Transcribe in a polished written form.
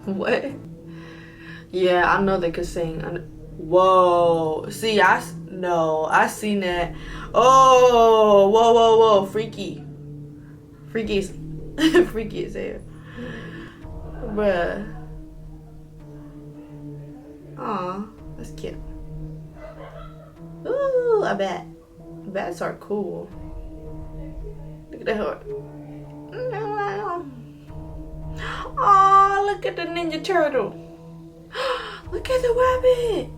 What? Yeah, I know they could sing. Whoa. See, no, I seen that. Oh, whoa, whoa, whoa. Freaky. Freaky. Freaky as hell. Bruh. Aw, that's cute. Ooh, a bat. Bats are cool. Look at that heart. Oh, look at the Ninja Turtle. Look at the rabbit.